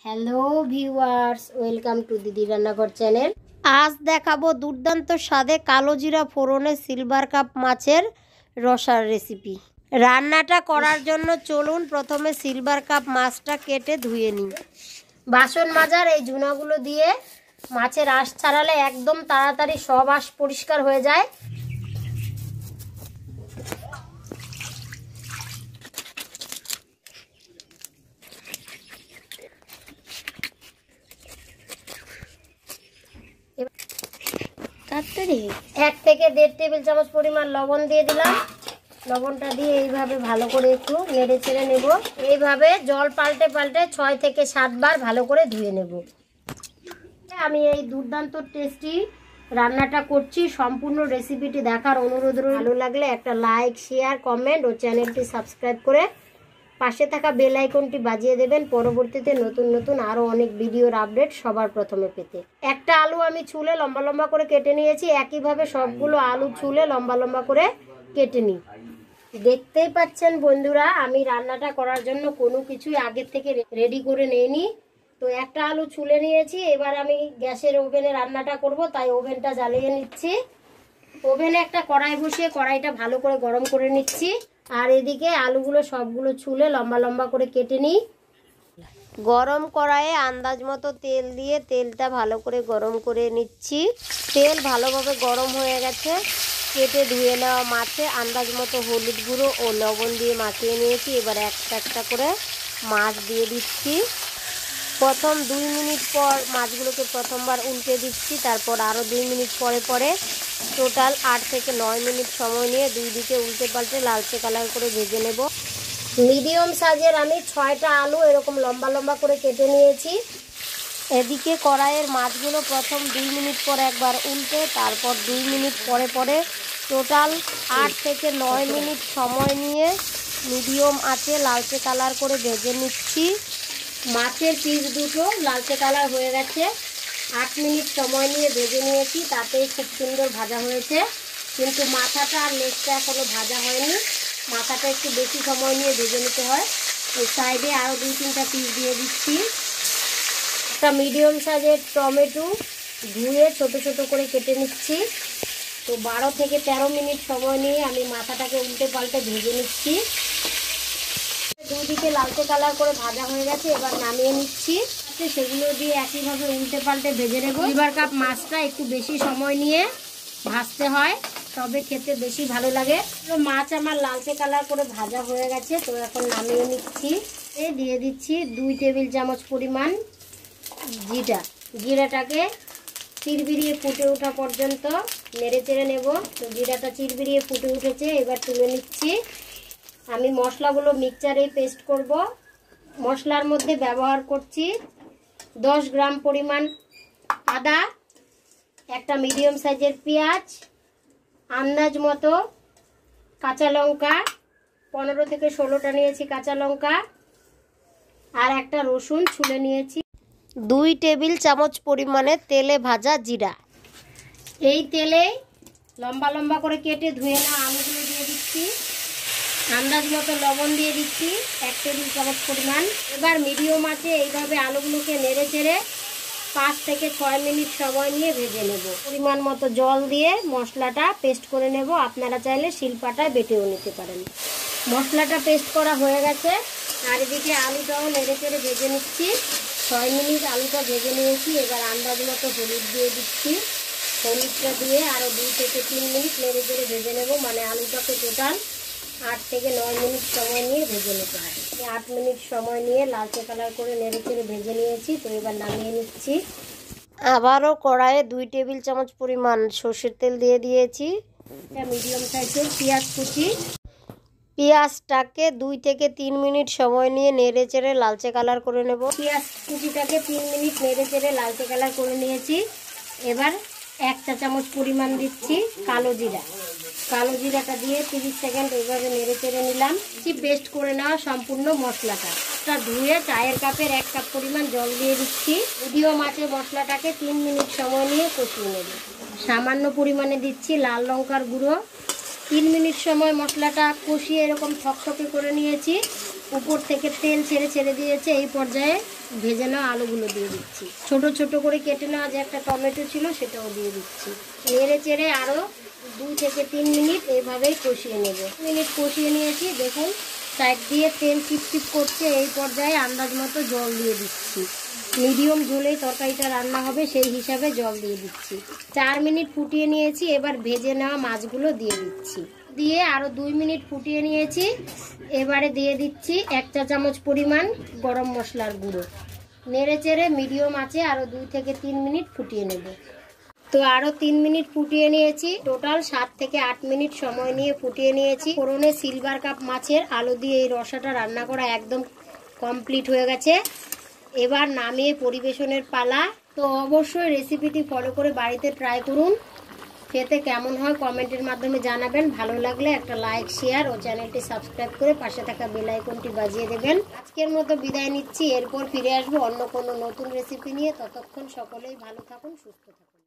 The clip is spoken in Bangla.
হ্যালো ভিউয়ার্স, ওয়েলকাম টু দিদি রান্নাঘর চ্যানেল। আজ দেখাবো দুর্দান্ত স্বাদে কালো জিরা ফোড়নে সিলভার কাপ মাছের রসার রেসিপি। রান্নাটা করার জন্য চলুন প্রথমে সিলভার কাপ মাছটা কেটে ধুয়ে নিই। বাসন মাজার এই ঝুনাগুলো দিয়ে মাছের আঁশ ছাড়ালে একদম তাড়াতাড়ি সব আঁশ পরিষ্কার হয়ে যায়। এক থেকে 1.5 টেবিল চামচ পরিমাণ লবণ দিয়ে দিলাম। লবণটা দিয়ে এইভাবে ভালো করে একটু নেড়ে চেড়ে নেব। এইভাবে জল পাল্টে পাল্টে 6 থেকে 7 বার ভালো করে ধুয়ে নেব। আমি এই দুর্দান্ত টেস্টি রান্নাটা করছি। সম্পূর্ণ রেসিপিটি দেখার অনুরোধ রইল। ভালো লাগলে একটা লাইক, শেয়ার, কমেন্ট ও চ্যানেলটি সাবস্ক্রাইব করে পাশে থাকা বেল আইকনটি বাজিয়ে দেবেন পরবর্তীতে নতুন নতুন আরও অনেক ভিডিওর আপডেট সবার প্রথমে পেতে। একটা আলু আমি ছুলে লম্বা লম্বা করে কেটে নিয়েছি। একইভাবে সবগুলো আলু ছুলে লম্বা লম্বা করে কেটে নিই। দেখতেই পাচ্ছেন বন্ধুরা, আমি রান্নাটা করার জন্য কোনো কিছুই আগের থেকে রেডি করে নেইনি। তো একটা আলু ছুলে নিয়েছি। এবার আমি গ্যাসের ওভেনে রান্নাটা করব, তাই ওভেনটা জ্বালিয়ে নিচ্ছি। ওভেনে একটা কড়াই বসিয়ে কড়াইটা ভালো করে গরম করে নিচ্ছি। আর এদিকে আলুগুলো সবগুলো ছুলে লম্বা লম্বা করে কেটে নিই। গরম কড়াইয়ে আন্দাজ মতো তেল দিয়ে তেলটা ভালো করে গরম করে নিচ্ছি। তেল ভালোভাবে গরম হয়ে গেছে। কেটে ধুয়ে নেওয়া মাছে আন্দাজ মতো হলুদ গুঁড়ো ও লবণ দিয়ে মাখিয়ে নিয়েছি। এবার একটা একটা করে মাছ দিয়ে দিচ্ছি। প্রথম 2 মিনিট পর মাছগুলোকে প্রথমবার উল্টে দিচ্ছি। তারপর আরও 2 মিনিট পরে পরে টোটাল 8 থেকে 9 মিনিট সময় নিয়ে দুই দিকে উল্টে পাল্টে লালচে কালার করে ভেজে নেব। মিডিয়াম সাইজের আমি 6টা আলু এরকম লম্বা লম্বা করে কেটে নিয়েছি। এদিকে কড়াইয়ের মাছগুলো প্রথম 2 মিনিট পর একবার উল্টে তারপর 2 মিনিট পরে পরে টোটাল 8 থেকে 9 মিনিট সময় নিয়ে মিডিয়াম আঁচে লালচে কালার করে ভেজে নিচ্ছি। মাছের পিস দুটো লালচে কালার হয়ে গেছে। 8 মিনিট সময় নিয়ে ভেজে নিয়েছি, তাতেই খুব সুন্দর ভাজা হয়েছে। কিন্তু মাথাটা আর লেজটা এখনও ভাজা হয়নি। মাথাটা একটু বেশি সময় নিয়ে ভেজে নিতে হয়। এই সাইডে আরও 2-3টা পিস দিয়ে দিচ্ছি। একটা মিডিয়াম সাইজের টমেটো ধুয়ে ছোট ছোট করে কেটে নিচ্ছি। তো 12 থেকে 13 মিনিট সময় নিয়ে আমি মাথাটাকে উল্টে পাল্টে ভেজে নিচ্ছি। দুদিকে লালচে কালার করে ভাজা হয়ে গেছে। এবার নামিয়ে নিচ্ছি। সেগুলো দিয়ে একইভাবে উল্টে পাল্টে ভেজে নেব। সিলভার কাপ মাছটা একটু বেশি সময় নিয়ে ভাজতে হয়, তবে খেতে বেশি ভালো লাগে। তো মাছ আমার লালচে কালার করে ভাজা হয়ে গেছে। তো এখন নামিয়ে নিচ্ছি। দিয়ে দিচ্ছি 2 টেবিল চামচ পরিমাণ জিরাটাকে চিরবিরিয়ে ফুটে ওঠা পর্যন্ত নেড়ে চেড়ে নেব। তো জিরাটা চিরবিরিয়ে ফুটে উঠেছে, এবার তুলে নিচ্ছি। আমি মশলাগুলো মিক্সচারে পেস্ট করব। মশলার মধ্যে ব্যবহার করছি 10 গ্রাম পরিমাণ আদা, একটা মিডিয়াম সাইজের পেঁয়াজ, আন্দাজ মতো কাঁচা লঙ্কা, 15 থেকে 16টা নিয়েছি কাঁচা লঙ্কা, আর একটা রসুন ছুলে নিয়েছি। 2 টেবিল চামচ পরিমাণে তেলে ভাজা জিরা। এই তেলে লম্বা লম্বা করে কেটে ধুয়ে নেওয়া আলুগুলো দিয়ে দিচ্ছি। আন্দাজ মতো লবণ দিয়ে দিচ্ছি 1 টেবিল চামচ পরিমাণ। এবার মিডিয়াম আঁচে এইভাবে আলুগুলোকে নেড়ে চেড়ে 5 থেকে 6 মিনিট সময় নিয়ে ভেজে নেব। পরিমাণ মতো জল দিয়ে মশলাটা পেস্ট করে নেব। আপনারা চাইলে শিলপাটায় বেটেও নিতে পারেন। মশলাটা পেস্ট করা হয়ে গেছে। আর এদিকে আলুটাও নেড়ে চেড়ে ভেজে নিচ্ছি। 6 মিনিট আলুটা ভেজে নিয়েছি। এবার আন্দাজ মতো হলুদ দিয়ে দিচ্ছি। হলুদটা দিয়ে আরও 2 থেকে 3 মিনিট নেড়ে চেড়ে ভেজে নেব। মানে আলুটাকে টোটাল 8 থেকে 9 মিনিট সময় নিয়ে ভেজে নিতে হবে। 8 মিনিট সময় নিয়ে লালচে কালার করে নেড়ে চেড়ে ভেজে নিয়েছি। তো এবার নামিয়ে নিচ্ছি। আবারও কড়াইয়ে 2 টেবিল চামচ পরিমাণ সর্ষের তেল দিয়ে দিয়েছি। এটা মিডিয়াম সাইজের পেঁয়াজ কুচি। পেঁয়াজটাকে 2 থেকে 3 মিনিট সময় নিয়ে নেড়ে চেড়ে লালচে কালার করে নেব। পেঁয়াজ কুচিটাকে 3 মিনিট নেড়ে চেড়ে লালচে কালার করে নিয়েছি। এবার 1 চা চামচ পরিমাণ দিচ্ছি কালো জিরা। কালো জিরাটা দিয়ে 30 সেকেন্ড এইভাবে নেড়ে চেড়ে নিলাম। পেস্ট করে নেওয়া সম্পূর্ণ মশলাটা ধুয়ে চায়ের কাপের 1 কাপ পরিমাণ জল দিয়ে দিচ্ছি। মিডিয়াম আঁচে মশলাটাকে 3 মিনিট সময় নিয়ে কষিয়ে নেব। সামান্য পরিমাণে দিচ্ছি লাল লঙ্কার গুঁড়ো। 3 মিনিট সময় মশলাটা কষিয়ে এরকম থকথকে করে নিয়েছি। উপর থেকে তেল ছেড়ে দিয়েছে। এই পর্যায়ে ভেজে নেওয়া আলুগুলো দিয়ে দিচ্ছি। ছোট ছোট করে কেটে নেওয়া যে একটা টমেটো ছিল সেটাও দিয়ে দিচ্ছি। নেড়ে চেড়ে আরও 2 থেকে 3 মিনিট এইভাবেই কষিয়ে নেব। মিনিট কষিয়ে নিয়েছি, দেখুন সাইড দিয়ে তেল চিপচিপ করছে। এই পর্যায়ে আন্দাজ মতো জল দিয়ে দিচ্ছি। মিডিয়াম ঝোলেই তরকারিটা রান্না হবে সেই হিসাবে জল দিয়ে দিচ্ছি। 4 মিনিট ফুটিয়ে নিয়েছি। এবার ভেজে নেওয়া মাছগুলো দিয়ে দিচ্ছি। দিয়ে আরও 2 মিনিট ফুটিয়ে নিয়েছি। এবারে দিয়ে দিচ্ছি 1 চা চামচ পরিমাণ গরম মশলার গুঁড়ো। নেড়ে চেড়ে মিডিয়াম আঁচে আরও 2 থেকে 3 মিনিট ফুটিয়ে নেব। তো আরও 3 মিনিট ফুটিয়ে নিয়েছি। টোটাল 7 থেকে 8 মিনিট সময় নিয়ে ফুটিয়ে নিয়েছি। ফোড়নে সিলভার কাপ মাছের আলু দিয়ে এই রসাটা রান্না করা একদম কমপ্লিট হয়ে গেছে। এবার নামিয়ে পরিবেশনের পালা। তো অবশ্যই রেসিপিটি ফলো করে বাড়িতে ট্রাই করুন। খেতে কেমন হয় কমেন্টের মাধ্যমে জানাবেন। ভালো লাগলে একটা লাইক, শেয়ার ও চ্যানেলটি সাবস্ক্রাইব করে পাশে থাকা বেল আইকনটি বাজিয়ে দেবেন। আজকের মতো বিদায় নিচ্ছি। এরপর ফিরে আসবো অন্য কোনো নতুন রেসিপি নিয়ে। ততক্ষণ সকলেই ভালো থাকুন, সুস্থ থাকুন।